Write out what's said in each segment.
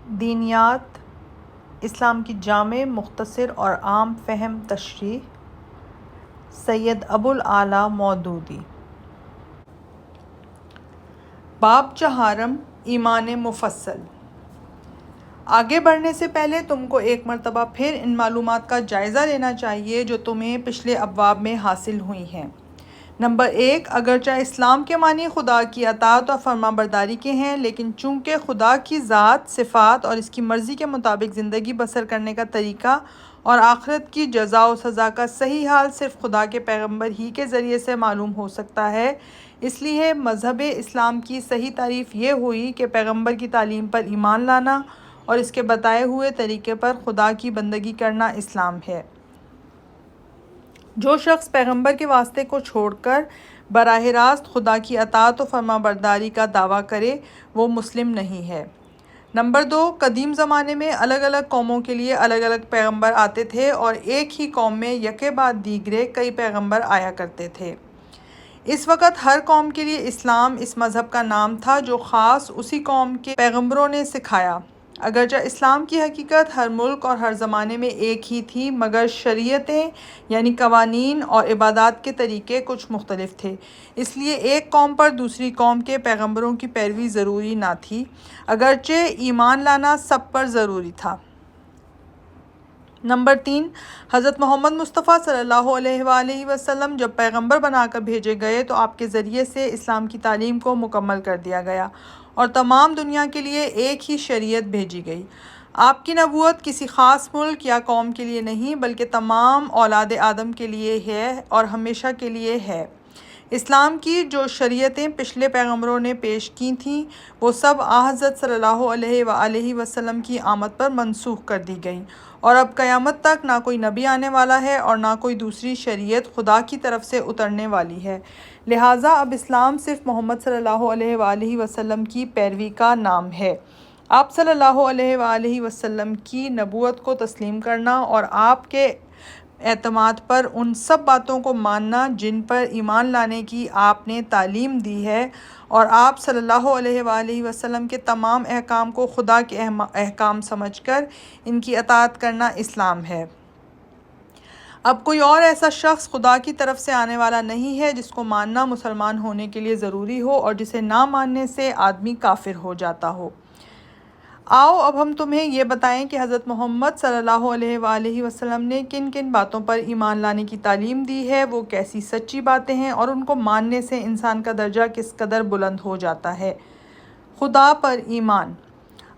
دینیات اسلام کی جامع، مختصر اور عام فہم تشریح سید ابو الاعلیٰ مودودی۔ باب چہارم، ایمان مفصل۔ آگے بڑھنے سے پہلے تم کو ایک مرتبہ پھر ان معلومات کا جائزہ لینا چاہیے جو تمہیں پچھلے ابواب میں حاصل ہوئی ہیں۔ نمبر 1، اگرچہ اسلام کے معنی خدا کی اطاعت اور فرمانبرداری کے ہیں، لیکن چونکہ خدا کی ذات، صفات اور اس کی مرضی کے مطابق زندگی بسر کرنے کا طریقہ اور آخرت کی جزا و سزا کا صحیح حال صرف خدا کے پیغمبر ہی کے ذریعے سے معلوم ہو سکتا ہے، اس لیے مذہب اسلام کی صحیح تعریف یہ ہوئی کہ پیغمبر کی تعلیم پر ایمان لانا اور اس کے بتائے ہوئے طریقے پر خدا کی بندگی کرنا اسلام ہے۔ جو شخص پیغمبر کے واسطے کو چھوڑ کر براہ راست خدا کی اطاعت و فرمانبرداری کا دعویٰ کرے، وہ مسلم نہیں ہے۔ نمبر 2، قدیم زمانے میں الگ الگ قوموں کے لیے الگ الگ پیغمبر آتے تھے اور ایک ہی قوم میں یکے بعد دیگرے کئی پیغمبر آیا کرتے تھے۔ اس وقت ہر قوم کے لیے اسلام اس مذہب کا نام تھا جو خاص اسی قوم کے پیغمبروں نے سکھایا۔ اگرچہ اسلام کی حقیقت ہر ملک اور ہر زمانے میں ایک ہی تھی، مگر شریعتیں یعنی قوانین اور عبادات کے طریقے کچھ مختلف تھے، اس لیے ایک قوم پر دوسری قوم کے پیغمبروں کی پیروی ضروری نہ تھی، اگرچہ ایمان لانا سب پر ضروری تھا۔ نمبر 3، حضرت محمد مصطفیٰ صلی اللہ علیہ وآلہ وسلم جب پیغمبر بنا کر بھیجے گئے تو آپ کے ذریعے سے اسلام کی تعلیم کو مکمل کر دیا گیا اور تمام دنیا کے لیے ایک ہی شریعت بھیجی گئی۔ آپ کی نبوت کسی خاص ملک یا قوم کے لیے نہیں بلکہ تمام اولاد آدم کے لیے ہے اور ہمیشہ کے لیے ہے۔ اسلام کی جو شریعتیں پچھلے پیغمبروں نے پیش کی تھیں وہ سب حضرت صلی اللہ علیہ وآلہ وسلم کی آمد پر منسوخ کر دی گئیں، اور اب قیامت تک نہ کوئی نبی آنے والا ہے اور نہ کوئی دوسری شریعت خدا کی طرف سے اترنے والی ہے، لہٰذا اب اسلام صرف محمد صلی اللہ علیہ وآلہ وسلم کی پیروی کا نام ہے۔ آپ صلی اللہ علیہ وآلہ وسلم کی نبوت کو تسلیم کرنا اور آپ کے اعتماد پر ان سب باتوں کو ماننا جن پر ایمان لانے کی آپ نے تعلیم دی ہے، اور آپ صلی اللہ علیہ وآلہ وسلم کے تمام احکام کو خدا کے احکام سمجھ کر ان کی اطاعت کرنا اسلام ہے۔ اب کوئی اور ایسا شخص خدا کی طرف سے آنے والا نہیں ہے جس کو ماننا مسلمان ہونے کے لیے ضروری ہو اور جسے نہ ماننے سے آدمی کافر ہو جاتا ہو۔ آؤ اب ہم تمہیں یہ بتائیں کہ حضرت محمد صلی اللہ علیہ وآلہ وسلم نے کن کن باتوں پر ایمان لانے کی تعلیم دی ہے، وہ کیسی سچی باتیں ہیں اور ان کو ماننے سے انسان کا درجہ کس قدر بلند ہو جاتا ہے۔ خدا پر ایمان۔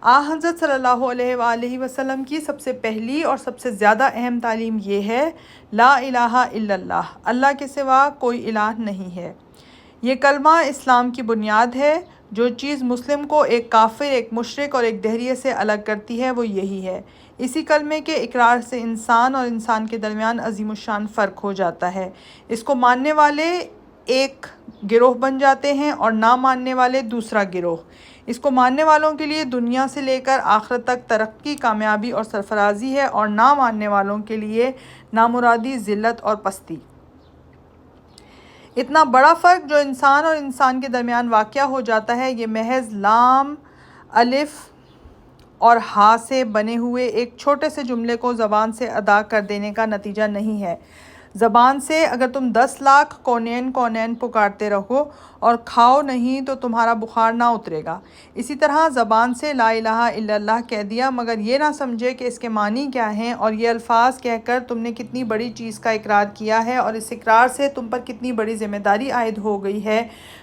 حضرت صلی اللہ علیہ وآلہ وسلم کی سب سے پہلی اور سب سے زیادہ اہم تعلیم یہ ہے، لا الہ الا اللہ، اللہ کے سوا کوئی الہ نہیں ہے۔ یہ کلمہ اسلام کی بنیاد ہے۔ جو چیز مسلم کو ایک کافر، ایک مشرک اور ایک دہریے سے الگ کرتی ہے وہ یہی ہے۔ اسی کلمے کے اقرار سے انسان اور انسان کے درمیان عظیم الشان فرق ہو جاتا ہے۔ اس کو ماننے والے ایک گروہ بن جاتے ہیں اور نہ ماننے والے دوسرا گروہ۔ اس کو ماننے والوں کے لیے دنیا سے لے کر آخرت تک ترقی، کامیابی اور سرفرازی ہے، اور نہ ماننے والوں کے لیے نامرادی، ذلت اور پستی۔ اتنا بڑا فرق جو انسان اور انسان کے درمیان واقع ہو جاتا ہے، یہ محض لام، الف اور ہاء سے بنے ہوئے ایک چھوٹے سے جملے کو زبان سے ادا کر دینے کا نتیجہ نہیں ہے۔ زبان سے اگر تم 10 لاکھ کونین کونین پکارتے رہو اور کھاؤ نہیں تو تمہارا بخار نہ اترے گا۔ اسی طرح زبان سے لا الہ الا اللہ کہہ دیا مگر یہ نہ سمجھے کہ اس کے معنی کیا ہیں، اور یہ الفاظ کہہ کر تم نے کتنی بڑی چیز کا اقرار کیا ہے اور اس اقرار سے تم پر کتنی بڑی ذمہ داری عائد ہو گئی ہے،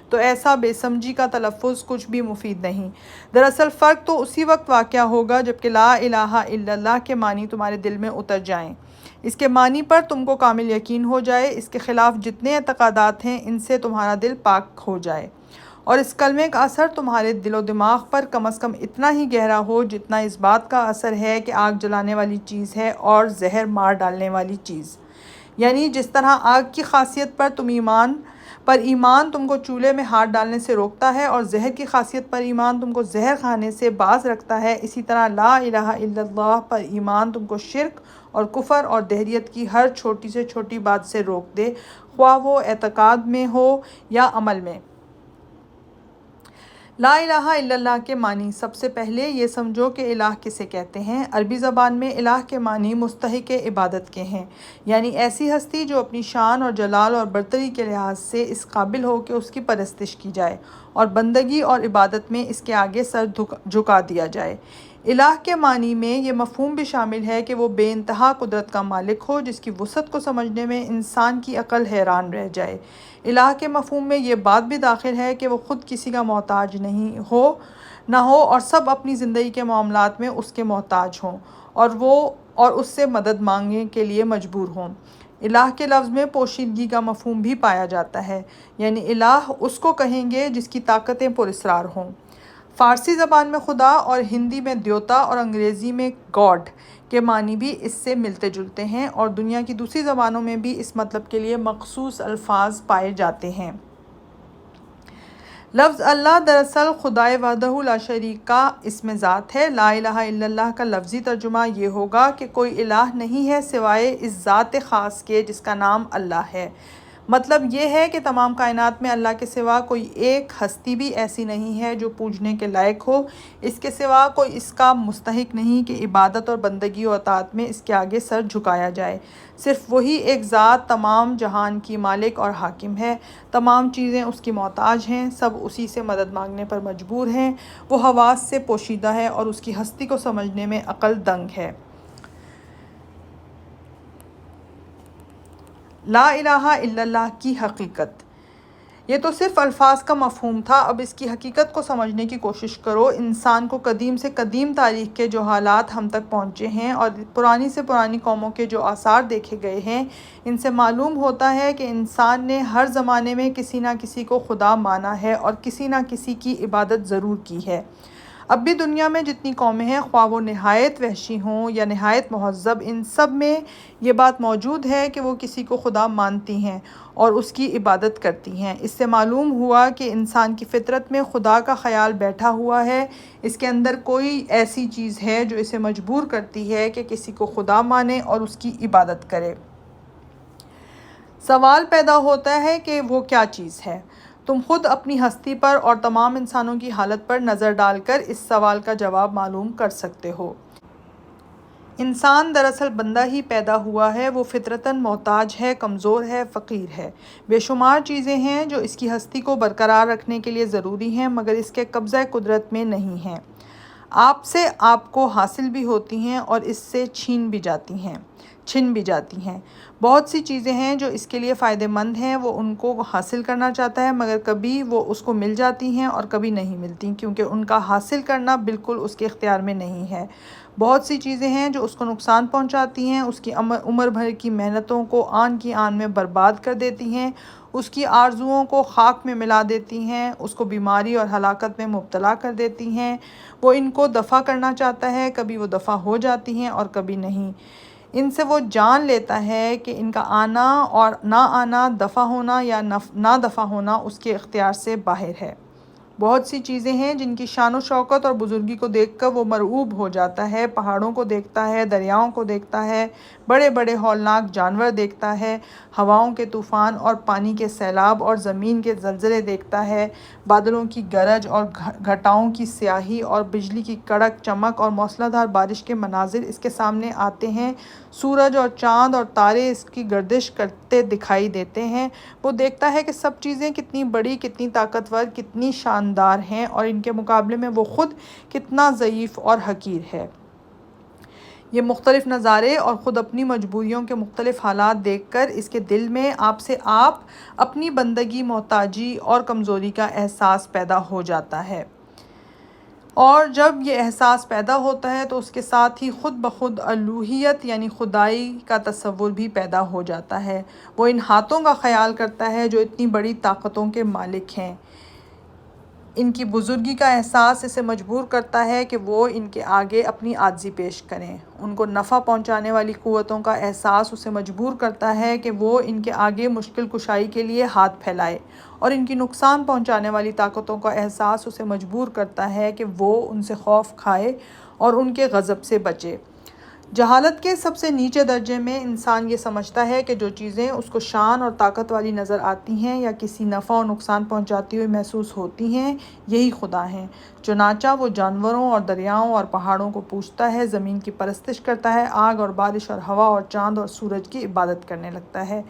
تو ایسا بے سمجھی کا تلفظ کچھ بھی مفید نہیں۔ دراصل فرق تو اسی وقت واقع ہوگا جبکہ لا الہ الا اللہ کے معنی تمہارے دل میں اتر جائیں، اس کے معنی پر تم کو کامل یقین ہو جائے، اس کے خلاف جتنے اعتقادات ہیں ان سے تمہارا دل پاک ہو جائے، اور اس کلمے کا اثر تمہارے دل و دماغ پر کم از کم اتنا ہی گہرا ہو جتنا اس بات کا اثر ہے کہ آگ جلانے والی چیز ہے اور زہر مار ڈالنے والی چیز۔ یعنی جس طرح آگ کی خاصیت پر ایمان تم کو چولہے میں ہاتھ ڈالنے سے روکتا ہے اور زہر کی خاصیت پر ایمان تم کو زہر کھانے سے باز رکھتا ہے، اسی طرح لا الہ الا اللہ پر ایمان تم کو شرک اور کفر اور دہریت کی ہر چھوٹی سے چھوٹی بات سے روک دے، خواہ وہ اعتقاد میں ہو یا عمل میں۔ لا الہ الا اللہ کے معنی: سب سے پہلے یہ سمجھو کہ الہ کسے کہتے ہیں۔ عربی زبان میں الہ کے معنی مستحق عبادت کے ہیں، یعنی ایسی ہستی جو اپنی شان اور جلال اور برتری کے لحاظ سے اس قابل ہو کہ اس کی پرستش کی جائے اور بندگی اور عبادت میں اس کے آگے سر جھکا دیا جائے۔ الہ کے معنی میں یہ مفہوم بھی شامل ہے کہ وہ بے انتہا قدرت کا مالک ہو جس کی وسعت کو سمجھنے میں انسان کی عقل حیران رہ جائے۔ الہ کے مفہوم میں یہ بات بھی داخل ہے کہ وہ خود کسی کا محتاج نہ ہو اور سب اپنی زندگی کے معاملات میں اس کے محتاج ہوں اور اس سے مدد مانگنے کے لیے مجبور ہوں۔ الہ کے لفظ میں پوشیدگی کا مفہوم بھی پایا جاتا ہے، یعنی الہ اس کو کہیں گے جس کی طاقتیں پراسرار ہوں۔ فارسی زبان میں خدا اور ہندی میں دیوتا اور انگریزی میں گاڈ کے معنی بھی اس سے ملتے جلتے ہیں اور دنیا کی دوسری زبانوں میں بھی اس مطلب کے لیے مخصوص الفاظ پائے جاتے ہیں۔ لفظ اللہ دراصل خدائے وحدہ لا شریک کا اسم ذات ہے۔ لا الہ الا اللہ کا لفظی ترجمہ یہ ہوگا کہ کوئی الہ نہیں ہے سوائے اس ذات خاص کے جس کا نام اللہ ہے۔ مطلب یہ ہے کہ تمام کائنات میں اللہ کے سوا کوئی ایک ہستی بھی ایسی نہیں ہے جو پوجنے کے لائق ہو، اس کے سوا کوئی اس کا مستحق نہیں کہ عبادت اور بندگی و اطاعت میں اس کے آگے سر جھکایا جائے۔ صرف وہی ایک ذات تمام جہان کی مالک اور حاکم ہے، تمام چیزیں اس کی محتاج ہیں، سب اسی سے مدد مانگنے پر مجبور ہیں، وہ حواس سے پوشیدہ ہے اور اس کی ہستی کو سمجھنے میں عقل دنگ ہے۔ لا الہ الا اللہ کی حقیقت: یہ تو صرف الفاظ کا مفہوم تھا، اب اس کی حقیقت کو سمجھنے کی کوشش کرو۔ انسان کو قدیم سے قدیم تاریخ کے جو حالات ہم تک پہنچے ہیں اور پرانی سے پرانی قوموں کے جو آثار دیکھے گئے ہیں، ان سے معلوم ہوتا ہے کہ انسان نے ہر زمانے میں کسی نہ کسی کو خدا مانا ہے اور کسی نہ کسی کی عبادت ضرور کی ہے۔ اب بھی دنیا میں جتنی قومیں ہیں، خواہ وہ نہایت وحشی ہوں یا نہایت مہذب، ان سب میں یہ بات موجود ہے کہ وہ کسی کو خدا مانتی ہیں اور اس کی عبادت کرتی ہیں۔ اس سے معلوم ہوا کہ انسان کی فطرت میں خدا کا خیال بیٹھا ہوا ہے، اس کے اندر کوئی ایسی چیز ہے جو اسے مجبور کرتی ہے کہ کسی کو خدا مانے اور اس کی عبادت کرے۔ سوال پیدا ہوتا ہے کہ وہ کیا چیز ہے؟ تم خود اپنی ہستی پر اور تمام انسانوں کی حالت پر نظر ڈال کر اس سوال کا جواب معلوم کر سکتے ہو۔ انسان دراصل بندہ ہی پیدا ہوا ہے، وہ فطرتاً محتاج ہے، کمزور ہے، فقیر ہے۔ بے شمار چیزیں ہیں جو اس کی ہستی کو برقرار رکھنے کے لیے ضروری ہیں مگر اس کے قبضہ قدرت میں نہیں ہیں۔ آپ سے آپ کو حاصل بھی ہوتی ہیں اور اس سے چھن بھی جاتی ہیں۔ بہت سی چیزیں ہیں جو اس کے لیے فائدہ مند ہیں، وہ ان کو حاصل کرنا چاہتا ہے مگر کبھی وہ اس کو مل جاتی ہیں اور کبھی نہیں ملتی کیونکہ ان کا حاصل کرنا بالکل اس کے اختیار میں نہیں ہے۔ بہت سی چیزیں ہیں جو اس کو نقصان پہنچاتی ہیں، اس کی عمر بھر کی محنتوں کو آن کی آن میں برباد کر دیتی ہیں، اس کی آرزوؤں کو خاک میں ملا دیتی ہیں، اس کو بیماری اور ہلاکت میں مبتلا کر دیتی ہیں۔ وہ ان کو دفع کرنا چاہتا ہے، کبھی وہ دفع ہو جاتی ہیں اور کبھی نہیں۔ ان سے وہ جان لیتا ہے کہ ان کا آنا اور نہ آنا، دفع ہونا یا نہ دفع ہونا اس کے اختیار سے باہر ہے۔ بہت سی چیزیں ہیں جن کی شان و شوکت اور بزرگی کو دیکھ کر وہ مرعوب ہو جاتا ہے، پہاڑوں کو دیکھتا ہے، دریاؤں کو دیکھتا ہے، بڑے بڑے ہولناک جانور دیکھتا ہے، ہواؤں کے طوفان اور پانی کے سیلاب اور زمین کے زلزلے دیکھتا ہے، بادلوں کی گرج اور گھٹاؤں کی سیاہی اور بجلی کی کڑک چمک اور موسلا دھار بارش کے مناظر اس کے سامنے آتے ہیں، سورج اور چاند اور تارے اس کی گردش کرتے دکھائی دیتے ہیں۔ وہ دیکھتا ہے کہ سب چیزیں کتنی بڑی، کتنی طاقتور، کتنی شاندار ہیں اور ان کے مقابلے میں وہ خود کتنا ضعیف اور حقیر ہے۔ یہ مختلف نظارے اور خود اپنی مجبوریوں کے مختلف حالات دیکھ کر اس کے دل میں آپ سے آپ اپنی بندگی، محتاجی اور کمزوری کا احساس پیدا ہو جاتا ہے۔ اور جب یہ احساس پیدا ہوتا ہے تو اس کے ساتھ ہی خود بخود الوہیت یعنی خدائی کا تصور بھی پیدا ہو جاتا ہے۔ وہ ان ہاتھوں کا خیال کرتا ہے جو اتنی بڑی طاقتوں کے مالک ہیں۔ ان کی بزرگی کا احساس اسے مجبور کرتا ہے کہ وہ ان کے آگے اپنی عاجزی پیش کریں۔ ان کو نفع پہنچانے والی قوتوں کا احساس اسے مجبور کرتا ہے کہ وہ ان کے آگے مشکل کشائی کے لیے ہاتھ پھیلائے، اور ان کی نقصان پہنچانے والی طاقتوں کا احساس اسے مجبور کرتا ہے کہ وہ ان سے خوف کھائے اور ان کے غضب سے بچے۔ جہالت کے سب سے نیچے درجے میں انسان یہ سمجھتا ہے کہ جو چیزیں اس کو شان اور طاقت والی نظر آتی ہیں یا کسی نفع اور نقصان پہنچاتی ہوئی محسوس ہوتی ہیں، یہی خدا ہیں۔ چنانچہ وہ جانوروں اور دریاؤں اور پہاڑوں کو پوجتا ہے، زمین کی پرستش کرتا ہے، آگ اور بارش اور ہوا اور چاند اور سورج کی عبادت کرنے لگتا ہے۔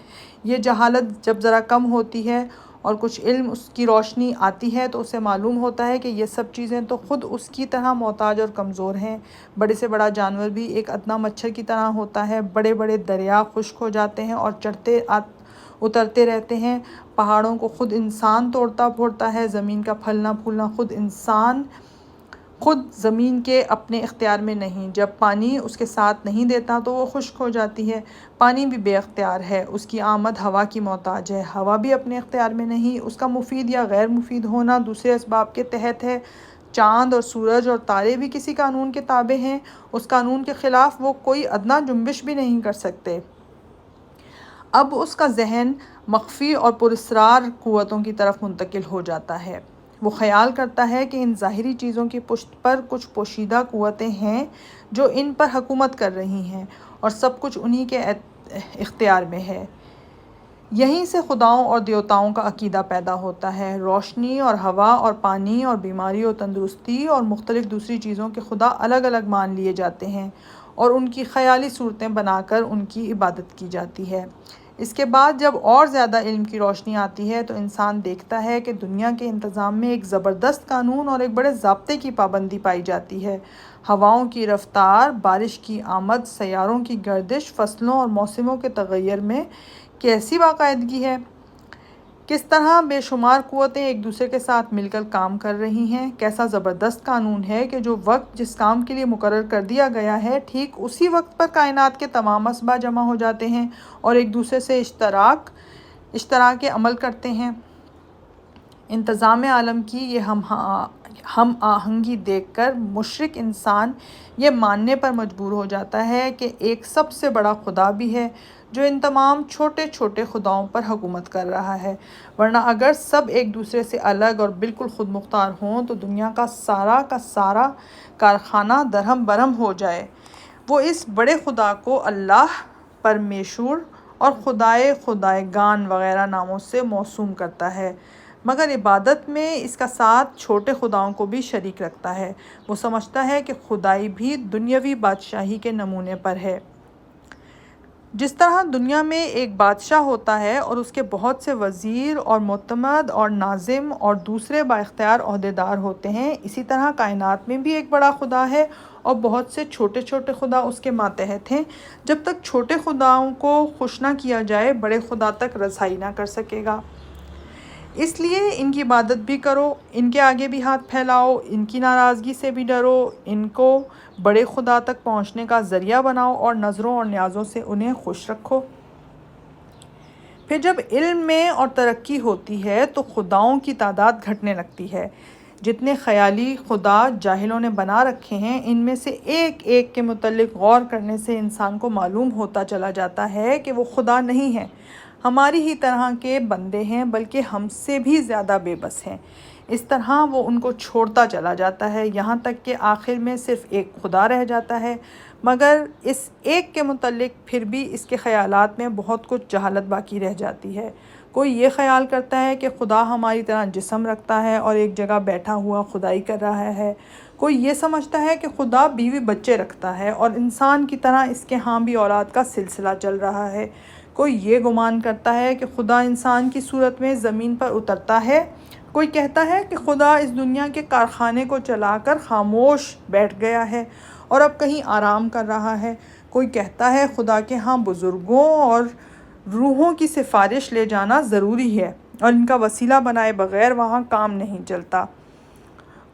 یہ جہالت جب ذرا کم ہوتی ہے اور کچھ علم اس کی روشنی آتی ہے تو اسے معلوم ہوتا ہے کہ یہ سب چیزیں تو خود اس کی طرح محتاج اور کمزور ہیں۔ بڑے سے بڑا جانور بھی ایک ادنیٰ مچھر کی طرح ہوتا ہے، بڑے بڑے دریا خشک ہو جاتے ہیں اور چڑھتے اترتے رہتے ہیں، پہاڑوں کو خود انسان توڑتا پھوڑتا ہے، زمین کا پھلنا پھولنا خود زمین کے اپنے اختیار میں نہیں، جب پانی اس کے ساتھ نہیں دیتا تو وہ خشک ہو جاتی ہے۔ پانی بھی بے اختیار ہے، اس کی آمد ہوا کی محتاج ہے، ہوا بھی اپنے اختیار میں نہیں، اس کا مفید یا غیر مفید ہونا دوسرے اسباب کے تحت ہے۔ چاند اور سورج اور تارے بھی کسی قانون کے تابع ہیں، اس قانون کے خلاف وہ کوئی ادنیٰ جنبش بھی نہیں کر سکتے۔ اب اس کا ذہن مخفی اور پراسرار قوتوں کی طرف منتقل ہو جاتا ہے۔ وہ خیال کرتا ہے کہ ان ظاہری چیزوں کی پشت پر کچھ پوشیدہ قوتیں ہیں جو ان پر حکومت کر رہی ہیں اور سب کچھ انہی کے اختیار میں ہے۔ یہیں سے خداؤں اور دیوتاؤں کا عقیدہ پیدا ہوتا ہے۔ روشنی اور ہوا اور پانی اور بیماری اور تندرستی اور مختلف دوسری چیزوں کے خدا الگ الگ مان لیے جاتے ہیں اور ان کی خیالی صورتیں بنا کر ان کی عبادت کی جاتی ہے۔ اس کے بعد جب اور زیادہ علم کی روشنی آتی ہے تو انسان دیکھتا ہے کہ دنیا کے انتظام میں ایک زبردست قانون اور ایک بڑے ضابطے کی پابندی پائی جاتی ہے۔ ہواؤں کی رفتار، بارش کی آمد، سیاروں کی گردش، فصلوں اور موسموں کے تغیر میں کیسی باقاعدگی ہے، کس طرح بے شمار قوتیں ایک دوسرے کے ساتھ مل کر کام کر رہی ہیں، کیسا زبردست قانون ہے کہ جو وقت جس کام کے لیے مقرر کر دیا گیا ہے ٹھیک اسی وقت پر کائنات کے تمام اسباب جمع ہو جاتے ہیں اور ایک دوسرے سے اشتراک عمل کرتے ہیں۔ انتظام عالم کی یہ ہم آہنگی دیکھ کر مشرک انسان یہ ماننے پر مجبور ہو جاتا ہے کہ ایک سب سے بڑا خدا بھی ہے جو ان تمام چھوٹے چھوٹے خداؤں پر حکومت کر رہا ہے، ورنہ اگر سب ایک دوسرے سے الگ اور بالکل خود مختار ہوں تو دنیا کا سارا کارخانہ درہم برہم ہو جائے۔ وہ اس بڑے خدا کو اللہ، پرمیشور اور خدائگان وغیرہ ناموں سے موسوم کرتا ہے، مگر عبادت میں اس کا ساتھ چھوٹے خداؤں کو بھی شریک رکھتا ہے۔ وہ سمجھتا ہے کہ خدائی بھی دنیاوی بادشاہی کے نمونے پر ہے۔ جس طرح دنیا میں ایک بادشاہ ہوتا ہے اور اس کے بہت سے وزیر اور معتمد اور ناظم اور دوسرے بااختیار عہدیدار ہوتے ہیں، اسی طرح کائنات میں بھی ایک بڑا خدا ہے اور بہت سے چھوٹے چھوٹے خدا اس کے ماتحت ہیں۔ جب تک چھوٹے خداؤں کو خوش نہ کیا جائے بڑے خدا تک رسائی نہ کر سکے گا۔ اس لیے ان کی عبادت بھی کرو، ان کے آگے بھی ہاتھ پھیلاؤ، ان کی ناراضگی سے بھی ڈرو، ان کو بڑے خدا تک پہنچنے کا ذریعہ بناؤ اور نظروں اور نیازوں سے انہیں خوش رکھو۔ پھر جب علم میں اور ترقی ہوتی ہے تو خداؤں کی تعداد گھٹنے لگتی ہے۔ جتنے خیالی خدا جاہلوں نے بنا رکھے ہیں ان میں سے ایک ایک کے متعلق غور کرنے سے انسان کو معلوم ہوتا چلا جاتا ہے کہ وہ خدا نہیں ہے، ہماری ہی طرح کے بندے ہیں، بلکہ ہم سے بھی زیادہ بے بس ہیں۔ اس طرح وہ ان کو چھوڑتا چلا جاتا ہے یہاں تک کہ آخر میں صرف ایک خدا رہ جاتا ہے، مگر اس ایک کے متعلق پھر بھی اس کے خیالات میں بہت کچھ جہالت باقی رہ جاتی ہے۔ کوئی یہ خیال کرتا ہے کہ خدا ہماری طرح جسم رکھتا ہے اور ایک جگہ بیٹھا ہوا خدائی کر رہا ہے، کوئی یہ سمجھتا ہے کہ خدا بیوی بچے رکھتا ہے اور انسان کی طرح اس کے ہاں بھی اولاد کا سلسلہ چل رہا ہے، کوئی یہ گمان کرتا ہے کہ خدا انسان کی صورت میں زمین پر اترتا ہے، کوئی کہتا ہے کہ خدا اس دنیا کے کارخانے کو چلا کر خاموش بیٹھ گیا ہے اور اب کہیں آرام کر رہا ہے، کوئی کہتا ہے خدا کے ہاں بزرگوں اور روحوں کی سفارش لے جانا ضروری ہے اور ان کا وسیلہ بنائے بغیر وہاں کام نہیں چلتا،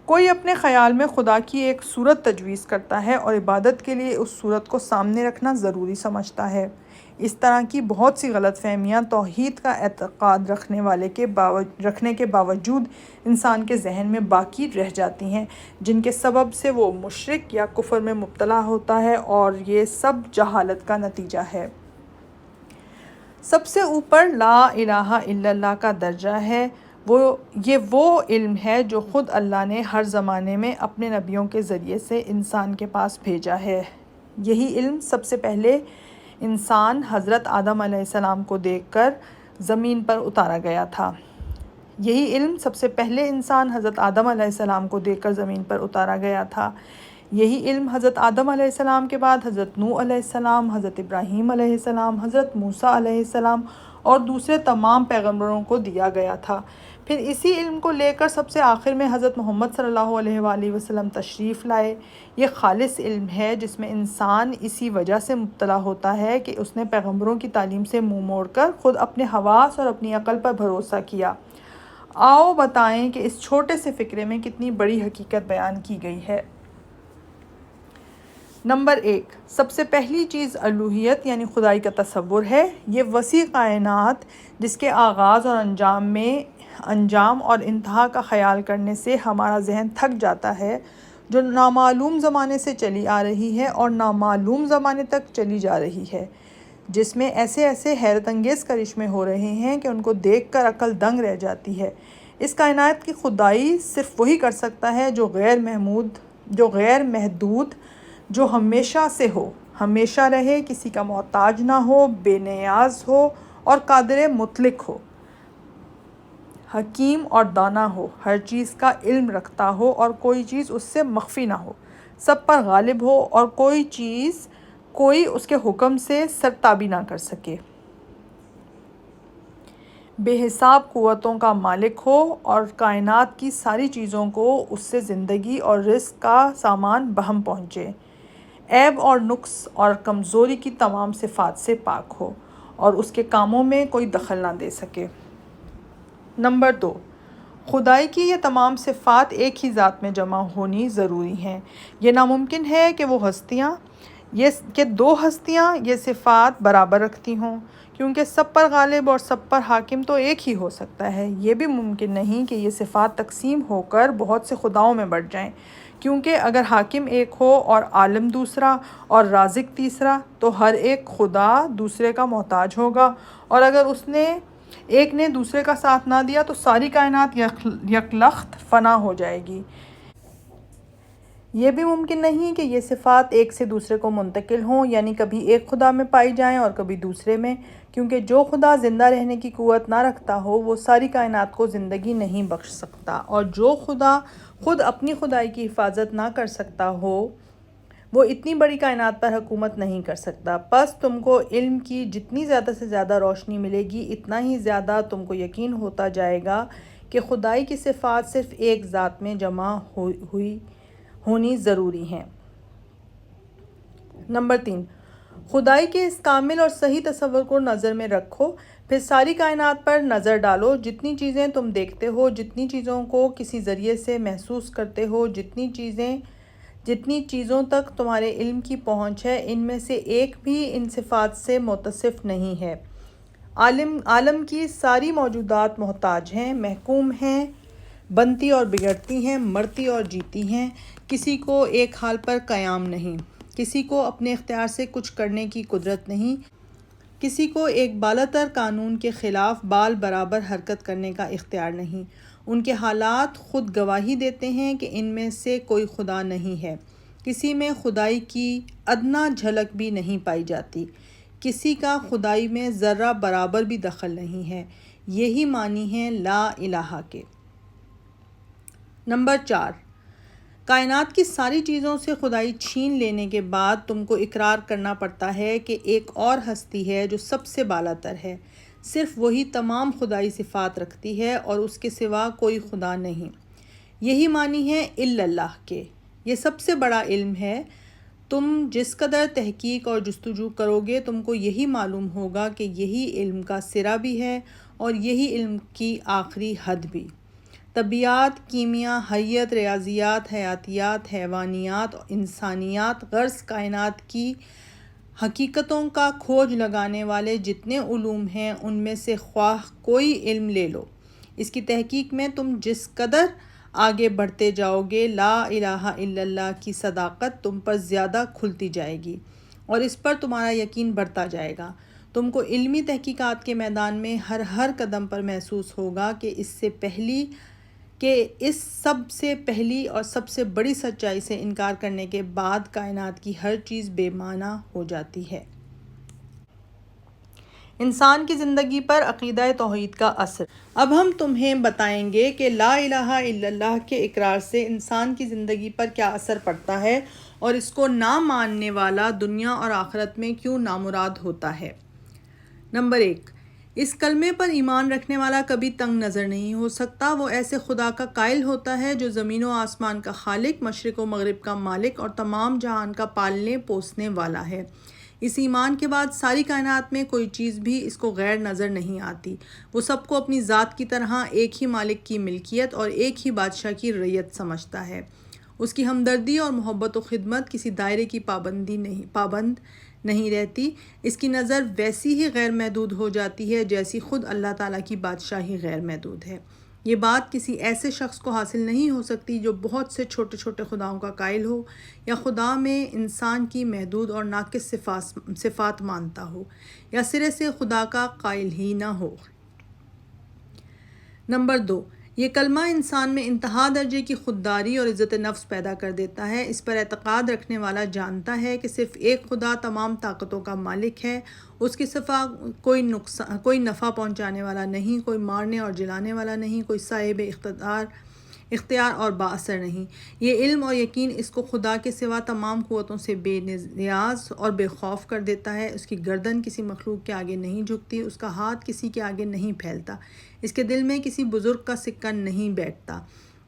کوئی اپنے خیال میں خدا کی ایک صورت تجویز کرتا ہے اور عبادت کے لیے اس صورت کو سامنے رکھنا ضروری سمجھتا ہے۔ اس طرح کی بہت سی غلط فہمیاں توحید کا اعتقاد رکھنے کے باوجود انسان کے ذہن میں باقی رہ جاتی ہیں، جن کے سبب سے وہ مشرک یا کفر میں مبتلا ہوتا ہے، اور یہ سب جہالت کا نتیجہ ہے۔ سب سے اوپر لا الہ الا اللہ کا درجہ ہے، یہ وہ علم ہے جو خود اللہ نے ہر زمانے میں اپنے نبیوں کے ذریعے سے انسان کے پاس بھیجا ہے۔ یہی علم سب سے پہلے انسان حضرت آدم علیہ السلام کو دیکھ کر زمین پر اتارا گیا تھا۔ یہی علم سب سے پہلے انسان حضرت آدم علیہ السلام کو دیکھ کر زمین پر اتارا گیا تھا۔ یہی علم حضرت آدم علیہ السلام کے بعد حضرت نوح علیہ السلام، حضرت ابراہیم علیہ السلام، حضرت موسیٰ علیہ السلام اور دوسرے تمام پیغمبروں کو دیا گیا تھا۔ پھر اسی علم کو لے کر سب سے آخر میں حضرت محمد صلی اللہ علیہ وآلہ وسلم تشریف لائے۔ یہ خالص علم ہے جس میں انسان اسی وجہ سے مبتلا ہوتا ہے کہ اس نے پیغمبروں کی تعلیم سے منہ موڑ کر خود اپنے حواس اور اپنی عقل پر بھروسہ کیا۔ آؤ بتائیں کہ اس چھوٹے سے فقرے میں کتنی بڑی حقیقت بیان کی گئی ہے۔ نمبر 1، سب سے پہلی چیز الوہیت یعنی خدائی کا تصور ہے۔ یہ وسیع کائنات جس کے آغاز اور انجام اور انتہا کا خیال کرنے سے ہمارا ذہن تھک جاتا ہے، جو نامعلوم زمانے سے چلی آ رہی ہے اور نامعلوم زمانے تک چلی جا رہی ہے، جس میں ایسے حیرت انگیز کرشمے ہو رہے ہیں کہ ان کو دیکھ کر عقل دنگ رہ جاتی ہے۔ اس کائنات کی خدائی صرف وہی کر سکتا ہے جو غیر محدود، جو ہمیشہ سے ہو، ہمیشہ رہے، کسی کا محتاج نہ ہو، بے نیاز ہو اور قادر مطلق ہو، حکیم اور دانا ہو، ہر چیز کا علم رکھتا ہو اور کوئی چیز اس سے مخفی نہ ہو، سب پر غالب ہو اور کوئی اس کے حکم سے سرتابی نہ کر سکے، بے حساب قوتوں کا مالک ہو اور کائنات کی ساری چیزوں کو اس سے زندگی اور رزق کا سامان بہم پہنچے، عیب اور نقص اور کمزوری کی تمام صفات سے پاک ہو اور اس کے کاموں میں کوئی دخل نہ دے سکے۔ نمبر 2، خدائی کی یہ تمام صفات ایک ہی ذات میں جمع ہونی ضروری ہیں۔ یہ ناممکن ہے کہ دو ہستیاں یہ صفات برابر رکھتی ہوں، کیونکہ سب پر غالب اور سب پر حاکم تو ایک ہی ہو سکتا ہے۔ یہ بھی ممکن نہیں کہ یہ صفات تقسیم ہو کر بہت سے خداؤں میں بٹ جائیں، کیونکہ اگر حاکم ایک ہو اور عالم دوسرا اور رازق تیسرا تو ہر ایک خدا دوسرے کا محتاج ہوگا، اور اگر ایک نے دوسرے کا ساتھ نہ دیا تو ساری کائنات یکلخت فنا ہو جائے گی۔ یہ بھی ممکن نہیں کہ یہ صفات ایک سے دوسرے کو منتقل ہوں، یعنی کبھی ایک خدا میں پائی جائیں اور کبھی دوسرے میں، کیونکہ جو خدا زندہ رہنے کی قوت نہ رکھتا ہو وہ ساری کائنات کو زندگی نہیں بخش سکتا، اور جو خدا خود اپنی خدائی کی حفاظت نہ کر سکتا ہو وہ اتنی بڑی کائنات پر حکومت نہیں کر سکتا۔ پس تم کو علم کی جتنی زیادہ سے زیادہ روشنی ملے گی، اتنا ہی زیادہ تم کو یقین ہوتا جائے گا کہ خدائی کی صفات صرف ایک ذات میں جمع ہونی ضروری ہیں۔ نمبر 3، خدائی کے اس کامل اور صحیح تصور کو نظر میں رکھو، پھر ساری کائنات پر نظر ڈالو۔ جتنی چیزیں تم دیکھتے ہو، جتنی چیزوں کو کسی ذریعے سے محسوس کرتے ہو، جتنی چیزوں تک تمہارے علم کی پہنچ ہے، ان میں سے ایک بھی ان صفات سے متصف نہیں ہے۔ عالم کی ساری موجودات محتاج ہیں، محکوم ہیں، بنتی اور بگڑتی ہیں، مرتی اور جیتی ہیں، کسی کو ایک حال پر قیام نہیں، کسی کو اپنے اختیار سے کچھ کرنے کی قدرت نہیں، کسی کو ایک بالاتر قانون کے خلاف بال برابر حرکت کرنے کا اختیار نہیں۔ ان کے حالات خود گواہی دیتے ہیں کہ ان میں سے کوئی خدا نہیں ہے، کسی میں خدائی کی ادنا جھلک بھی نہیں پائی جاتی، کسی کا خدائی میں ذرہ برابر بھی دخل نہیں ہے۔ یہی معنی ہیں لا الہ کے۔ نمبر 4، کائنات کی ساری چیزوں سے خدائی چھین لینے کے بعد تم کو اقرار کرنا پڑتا ہے کہ ایک اور ہستی ہے جو سب سے بالاتر ہے، صرف وہی تمام خدائی صفات رکھتی ہے اور اس کے سوا کوئی خدا نہیں۔ یہی معنی ہے الا اللہ کے۔ یہ سب سے بڑا علم ہے۔ تم جس قدر تحقیق اور جستجو کرو گے تم کو یہی معلوم ہوگا کہ یہی علم کا سرا بھی ہے اور یہی علم کی آخری حد بھی۔ طبیعیات، کیمیا، حیات، ریاضیات، حیاتیات، حیوانیات، انسانیات، غرض کائنات کی حقیقتوں کا کھوج لگانے والے جتنے علوم ہیں ان میں سے خواہ کوئی علم لے لو، اس کی تحقیق میں تم جس قدر آگے بڑھتے جاؤ گے لا الہ الا اللہ کی صداقت تم پر زیادہ کھلتی جائے گی اور اس پر تمہارا یقین بڑھتا جائے گا۔ تم کو علمی تحقیقات کے میدان میں ہر قدم پر محسوس ہوگا کہ اس سے پہلی کہ اس سب سے پہلی اور سب سے بڑی سچائی سے انکار کرنے کے بعد کائنات کی ہر چیز بے معنی ہو جاتی ہے۔ انسان کی زندگی پر عقیدہ توحید کا اثر۔ اب ہم تمہیں بتائیں گے کہ لا الہ الا اللہ کے اقرار سے انسان کی زندگی پر کیا اثر پڑتا ہے اور اس کو نہ ماننے والا دنیا اور آخرت میں کیوں نامراد ہوتا ہے۔ نمبر 1، اس کلمے پر ایمان رکھنے والا کبھی تنگ نظر نہیں ہو سکتا۔ وہ ایسے خدا کا قائل ہوتا ہے جو زمین و آسمان کا خالق، مشرق و مغرب کا مالک اور تمام جہان کا پالنے پوسنے والا ہے۔ اس ایمان کے بعد ساری کائنات میں کوئی چیز بھی اس کو غیر نظر نہیں آتی۔ وہ سب کو اپنی ذات کی طرح ایک ہی مالک کی ملکیت اور ایک ہی بادشاہ کی رعیت سمجھتا ہے۔ اس کی ہمدردی اور محبت و خدمت کسی دائرے کی پابند نہیں رہتی۔ اس کی نظر ویسی ہی غیر محدود ہو جاتی ہے جیسی خود اللہ تعالیٰ کی بادشاہی غیر محدود ہے۔ یہ بات کسی ایسے شخص کو حاصل نہیں ہو سکتی جو بہت سے چھوٹے چھوٹے خداؤں کا قائل ہو یا خدا میں انسان کی محدود اور ناقص صفات مانتا ہو یا سرے سے خدا کا قائل ہی نہ ہو۔ نمبر 2، یہ کلمہ انسان میں انتہا درجے کی خودداری اور عزت نفس پیدا کر دیتا ہے۔ اس پر اعتقاد رکھنے والا جانتا ہے کہ صرف ایک خدا تمام طاقتوں کا مالک ہے، اس کی سوا کوئی نفع پہنچانے والا نہیں، کوئی مارنے اور جلانے والا نہیں، کوئی صاحب اختیار اور با اثر نہیں۔ یہ علم اور یقین اس کو خدا کے سوا تمام قوتوں سے بے نیاز اور بے خوف کر دیتا ہے۔ اس کی گردن کسی مخلوق کے آگے نہیں جھکتی، اس کا ہاتھ کسی کے آگے نہیں پھیلتا، اس کے دل میں کسی بزرگ کا سکہ نہیں بیٹھتا۔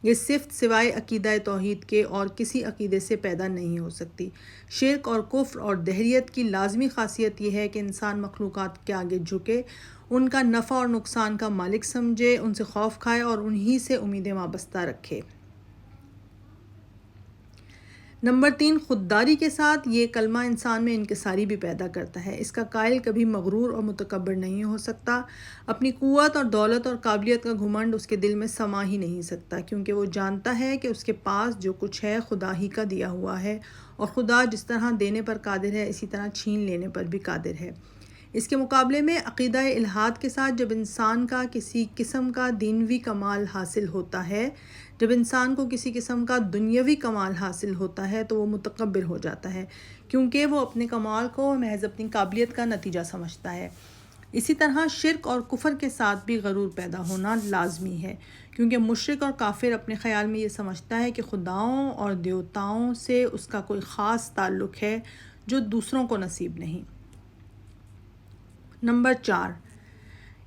یہ صفت سوائے عقیدہ توحید کے اور کسی عقیدے سے پیدا نہیں ہو سکتی۔ شرک اور کفر اور دہریت کی لازمی خاصیت یہ ہے کہ انسان مخلوقات کے آگے جھکے، ان کا نفع اور نقصان کا مالک سمجھے، ان سے خوف کھائے اور انہی سے امیدیں وابستہ رکھے۔ نمبر 3، خودداری کے ساتھ یہ کلمہ انسان میں انکساری بھی پیدا کرتا ہے۔ اس کا قائل کبھی مغرور اور متکبر نہیں ہو سکتا۔ اپنی قوت اور دولت اور قابلیت کا گھمنڈ اس کے دل میں سما ہی نہیں سکتا، کیونکہ وہ جانتا ہے کہ اس کے پاس جو کچھ ہے خدا ہی کا دیا ہوا ہے، اور خدا جس طرح دینے پر قادر ہے اسی طرح چھین لینے پر بھی قادر ہے۔ اس کے مقابلے میں عقیدہ الحاد کے ساتھ جب انسان کا کسی قسم کا دینوی کمال حاصل ہوتا ہے، جب انسان کو کسی قسم کا دنیاوی کمال حاصل ہوتا ہے تو وہ متکبر ہو جاتا ہے، کیونکہ وہ اپنے کمال کو محض اپنی قابلیت کا نتیجہ سمجھتا ہے۔ اسی طرح شرک اور کفر کے ساتھ بھی غرور پیدا ہونا لازمی ہے، کیونکہ مشرک اور کافر اپنے خیال میں یہ سمجھتا ہے کہ خداؤں اور دیوتاؤں سے اس کا کوئی خاص تعلق ہے جو دوسروں کو نصیب نہیں۔ نمبر 4،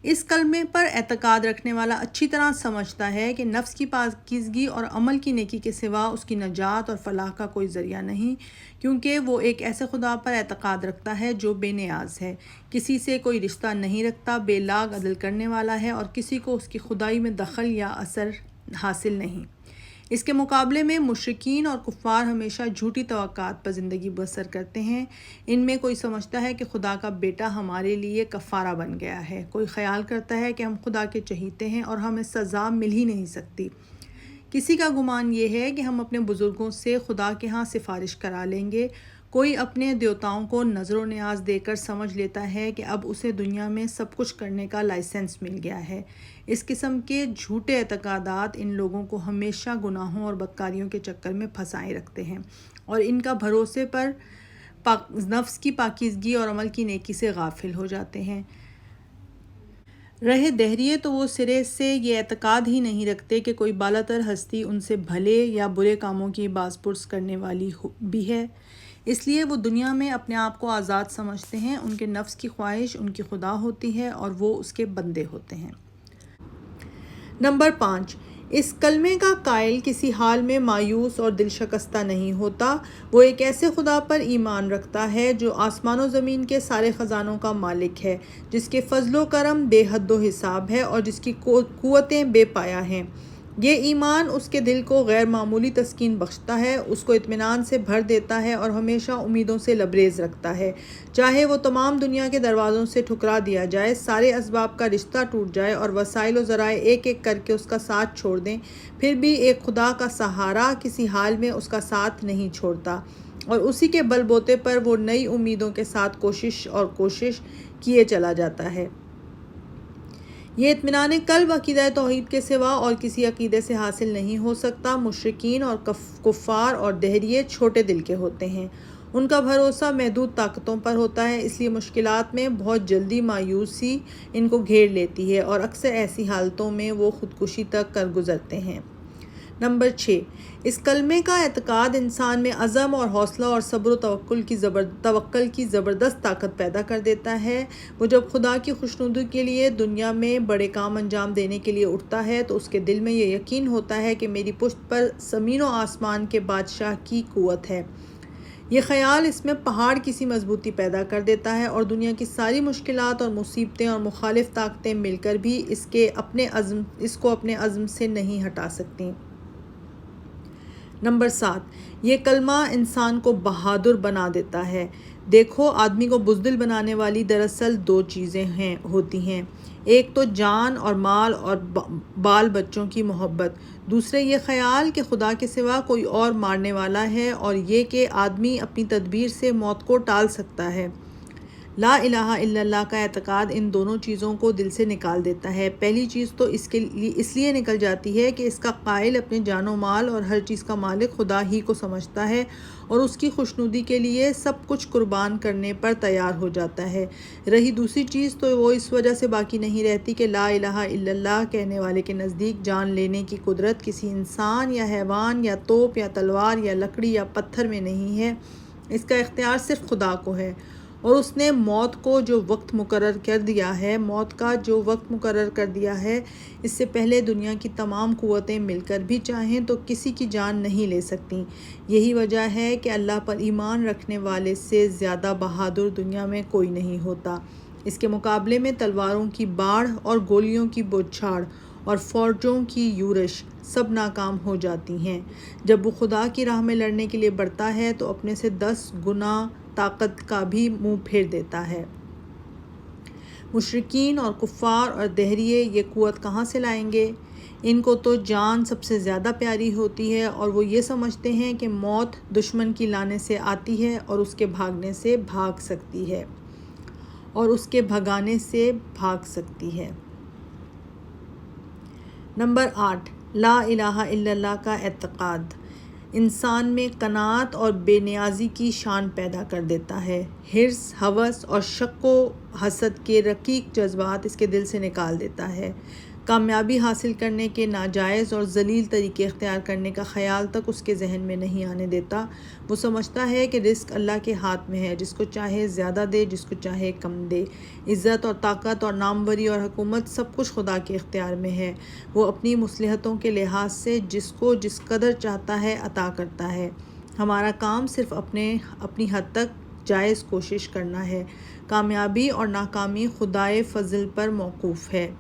اس کلمے پر اعتقاد رکھنے والا اچھی طرح سمجھتا ہے کہ نفس کی پاکیزگی اور عمل کی نیکی کے سوا اس کی نجات اور فلاح کا کوئی ذریعہ نہیں، کیونکہ وہ ایک ایسے خدا پر اعتقاد رکھتا ہے جو بے نیاز ہے، کسی سے کوئی رشتہ نہیں رکھتا، بے لاگ عدل کرنے والا ہے اور کسی کو اس کی خدائی میں دخل یا اثر حاصل نہیں۔ اس کے مقابلے میں مشرکین اور کفار ہمیشہ جھوٹی توقعات پر زندگی بسر کرتے ہیں۔ ان میں کوئی سمجھتا ہے کہ خدا کا بیٹا ہمارے لیے کفارہ بن گیا ہے، کوئی خیال کرتا ہے کہ ہم خدا کے چہیتے ہیں اور ہمیں سزا مل ہی نہیں سکتی۔ کسی کا گمان یہ ہے کہ ہم اپنے بزرگوں سے خدا کے ہاں سفارش کرا لیں گے۔ کوئی اپنے دیوتاؤں کو نظر و نیاز دے کر سمجھ لیتا ہے کہ اب اسے دنیا میں سب کچھ کرنے کا لائسنس مل گیا ہے۔ اس قسم کے جھوٹے اعتقادات ان لوگوں کو ہمیشہ گناہوں اور بدکاریوں کے چکر میں پھنسائے رکھتے ہیں اور ان کا بھروسے پر نفس کی پاکیزگی اور عمل کی نیکی سے غافل ہو جاتے ہیں۔ رہے دہریے تو وہ سرے سے یہ اعتقاد ہی نہیں رکھتے کہ کوئی بالاتر ہستی ان سے بھلے یا برے کاموں کی باز پرس کرنے والی بھی ہے، اس لیے وہ دنیا میں اپنے آپ کو آزاد سمجھتے ہیں۔ ان کے نفس کی خواہش ان کی خدا ہوتی ہے اور وہ اس کے بندے ہوتے ہیں۔ نمبر 5، اس کلمے کا قائل کسی حال میں مایوس اور دل شکستہ نہیں ہوتا۔ وہ ایک ایسے خدا پر ایمان رکھتا ہے جو آسمان و زمین کے سارے خزانوں کا مالک ہے، جس کے فضل و کرم بے حد و حساب ہے اور جس کی قوتیں بے پایہ ہیں۔ یہ ایمان اس کے دل کو غیر معمولی تسکین بخشتا ہے، اس کو اطمینان سے بھر دیتا ہے اور ہمیشہ امیدوں سے لبریز رکھتا ہے۔ چاہے وہ تمام دنیا کے دروازوں سے ٹھکرا دیا جائے، سارے اسباب کا رشتہ ٹوٹ جائے اور وسائل و ذرائع ایک ایک کر کے اس کا ساتھ چھوڑ دیں، پھر بھی ایک خدا کا سہارا کسی حال میں اس کا ساتھ نہیں چھوڑتا، اور اسی کے بل بوتے پر وہ نئی امیدوں کے ساتھ کوشش کیے چلا جاتا ہے۔ یہ اطمینان قلب عقیدہ توحید کے سوا اور کسی عقیدے سے حاصل نہیں ہو سکتا۔ مشرکین اور کفار اور دہریے چھوٹے دل کے ہوتے ہیں، ان کا بھروسہ محدود طاقتوں پر ہوتا ہے، اس لیے مشکلات میں بہت جلدی مایوسی ان کو گھیر لیتی ہے اور اکثر ایسی حالتوں میں وہ خودکشی تک کر گزرتے ہیں۔ نمبر 6، اس کلمے کا اعتقاد انسان میں عزم اور حوصلہ اور صبر و توکل کی زبردست طاقت پیدا کر دیتا ہے۔ وہ جب خدا کی خوشنودی کے لیے دنیا میں بڑے کام انجام دینے کے لیے اٹھتا ہے تو اس کے دل میں یہ یقین ہوتا ہے کہ میری پشت پر زمین و آسمان کے بادشاہ کی قوت ہے۔ یہ خیال اس میں پہاڑ کی سی مضبوطی پیدا کر دیتا ہے اور دنیا کی ساری مشکلات اور مصیبتیں اور مخالف طاقتیں مل کر بھی اس کو اپنے عزم سے نہیں ہٹا سکتی۔ نمبر 7، یہ کلمہ انسان کو بہادر بنا دیتا ہے۔ دیکھو، آدمی کو بزدل بنانے والی دراصل 2 چیزیں ہوتی ہیں، ایک تو جان اور مال اور بال بچوں کی محبت، دوسرے یہ خیال کہ خدا کے سوا کوئی اور مارنے والا ہے، اور یہ کہ آدمی اپنی تدبیر سے موت کو ٹال سکتا ہے۔ لا الہ الا اللہ کا اعتقاد ان دونوں چیزوں کو دل سے نکال دیتا ہے۔ پہلی چیز تو اس لیے نکل جاتی ہے کہ اس کا قائل اپنے جان و مال اور ہر چیز کا مالک خدا ہی کو سمجھتا ہے اور اس کی خوشنودی کے لیے سب کچھ قربان کرنے پر تیار ہو جاتا ہے۔ رہی دوسری چیز تو وہ اس وجہ سے باقی نہیں رہتی کہ لا الہ الا اللہ کہنے والے کے نزدیک جان لینے کی قدرت کسی انسان یا حیوان یا توپ یا تلوار یا لکڑی یا پتھر میں نہیں ہے، اس کا اختیار صرف خدا کو ہے، اور اس نے موت کا جو وقت مقرر کر دیا ہے اس سے پہلے دنیا کی تمام قوتیں مل کر بھی چاہیں تو کسی کی جان نہیں لے سکتی۔ یہی وجہ ہے کہ اللہ پر ایمان رکھنے والے سے زیادہ بہادر دنیا میں کوئی نہیں ہوتا۔ اس کے مقابلے میں تلواروں کی باڑھ اور گولیوں کی بوچھاڑ اور فوجوں کی یورش سب ناکام ہو جاتی ہیں۔ جب وہ خدا کی راہ میں لڑنے کے لیے بڑھتا ہے تو اپنے سے 10 گنا طاقت کا بھی منہ پھیر دیتا ہے۔ مشرکین اور کفار اور دہریے یہ قوت کہاں سے لائیں گے؟ ان کو تو جان سب سے زیادہ پیاری ہوتی ہے اور وہ یہ سمجھتے ہیں کہ موت دشمن کی لانے سے آتی ہے اور اس کے بھاگنے سے بھاگ سکتی ہے اور اس کے بھگانے سے بھاگ سکتی ہے۔ نمبر 8، لا الہ الا اللہ کا اعتقاد انسان میں قناعت اور بے نیازی کی شان پیدا کر دیتا ہے۔ حرص، ہوس اور شک و حسد کے رقیق جذبات اس کے دل سے نکال دیتا ہے۔ کامیابی حاصل کرنے کے ناجائز اور ذلیل طریقے اختیار کرنے کا خیال تک اس کے ذہن میں نہیں آنے دیتا۔ وہ سمجھتا ہے کہ رزق اللہ کے ہاتھ میں ہے، جس کو چاہے زیادہ دے، جس کو چاہے کم دے۔ عزت اور طاقت اور ناموری اور حکومت سب کچھ خدا کے اختیار میں ہے۔ وہ اپنی مصلحتوں کے لحاظ سے جس کو جس قدر چاہتا ہے عطا کرتا ہے۔ ہمارا کام صرف اپنی حد تک جائز کوشش کرنا ہے۔ کامیابی اور ناکامی خدائے فضل پر موقوف ہے۔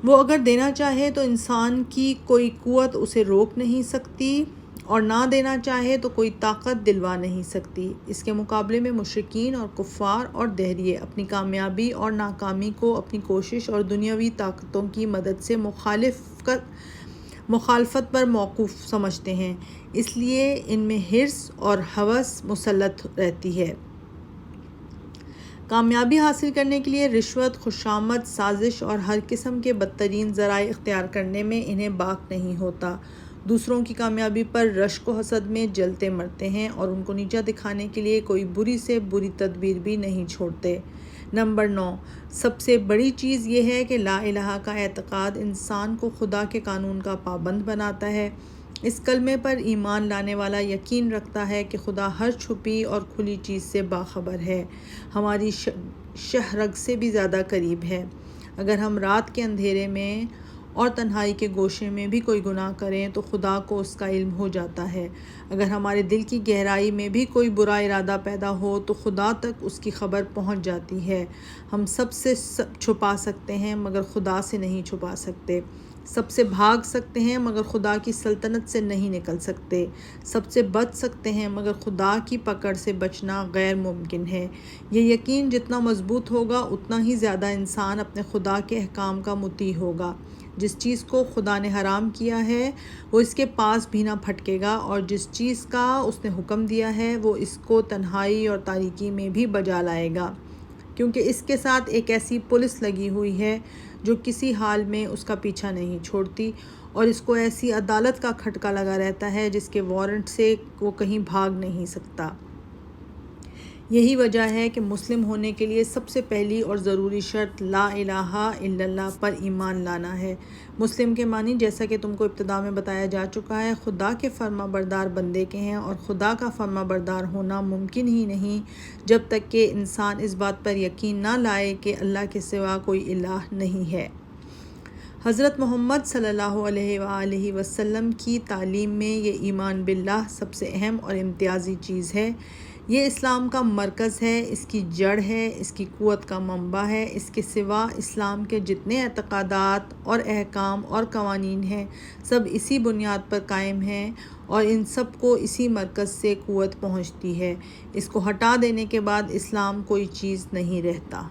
وہ اگر دینا چاہے تو انسان کی کوئی قوت اسے روک نہیں سکتی اور نہ دینا چاہے تو کوئی طاقت دلوا نہیں سکتی۔ اس کے مقابلے میں مشرکین اور کفار اور دہریے اپنی کامیابی اور ناکامی کو اپنی کوشش اور دنیاوی طاقتوں کی مدد سے مخالفت پر موقوف سمجھتے ہیں، اس لیے ان میں حرص اور ہوس مسلط رہتی ہے۔ کامیابی حاصل کرنے کے لیے رشوت، خوشامد، سازش اور ہر قسم کے بدترین ذرائع اختیار کرنے میں انہیں باک نہیں ہوتا۔ دوسروں کی کامیابی پر رشک و حسد میں جلتے مرتے ہیں اور ان کو نیچا دکھانے کے لیے کوئی بری سے بری تدبیر بھی نہیں چھوڑتے۔ نمبر 9، سب سے بڑی چیز یہ ہے کہ لا الہ کا اعتقاد انسان کو خدا کے قانون کا پابند بناتا ہے۔ اس کلمے پر ایمان لانے والا یقین رکھتا ہے کہ خدا ہر چھپی اور کھلی چیز سے باخبر ہے، ہماری شہرگ سے بھی زیادہ قریب ہے۔ اگر ہم رات کے اندھیرے میں اور تنہائی کے گوشے میں بھی کوئی گناہ کریں تو خدا کو اس کا علم ہو جاتا ہے۔ اگر ہمارے دل کی گہرائی میں بھی کوئی برا ارادہ پیدا ہو تو خدا تک اس کی خبر پہنچ جاتی ہے۔ ہم سب سے چھپا سکتے ہیں مگر خدا سے نہیں چھپا سکتے، سب سے بھاگ سکتے ہیں مگر خدا کی سلطنت سے نہیں نکل سکتے، سب سے بچ سکتے ہیں مگر خدا کی پکڑ سے بچنا غیر ممکن ہے۔ یہ یقین جتنا مضبوط ہوگا اتنا ہی زیادہ انسان اپنے خدا کے احکام کا مطیع ہوگا۔ جس چیز کو خدا نے حرام کیا ہے وہ اس کے پاس بھی نہ پھٹکے گا، اور جس چیز کا اس نے حکم دیا ہے وہ اس کو تنہائی اور تاریکی میں بھی بجا لائے گا۔ کیونکہ اس کے ساتھ ایک ایسی پولیس لگی ہوئی ہے جو کسی حال میں اس کا پیچھا نہیں چھوڑتی، اور اس کو ایسی عدالت کا کھٹکا لگا رہتا ہے جس کے وارنٹ سے وہ کہیں بھاگ نہیں سکتا۔ یہی وجہ ہے کہ مسلم ہونے کے لیے سب سے پہلی اور ضروری شرط لا الہ الا اللہ پر ایمان لانا ہے۔ مسلم کے معنی جیسا کہ تم کو ابتدا میں بتایا جا چکا ہے، خدا کے فرما بردار بندے کے ہیں، اور خدا کا فرما بردار ہونا ممکن ہی نہیں جب تک کہ انسان اس بات پر یقین نہ لائے کہ اللہ کے سوا کوئی الہ نہیں ہے۔ حضرت محمد صلی اللہ علیہ وآلہ وسلم کی تعلیم میں یہ ایمان باللہ سب سے اہم اور امتیازی چیز ہے۔ یہ اسلام کا مرکز ہے، اس کی جڑ ہے، اس کی قوت کا منبع ہے۔ اس کے سوا اسلام کے جتنے اعتقادات اور احکام اور قوانین ہیں سب اسی بنیاد پر قائم ہیں، اور ان سب کو اسی مرکز سے قوت پہنچتی ہے۔ اس کو ہٹا دینے کے بعد اسلام کوئی چیز نہیں رہتا۔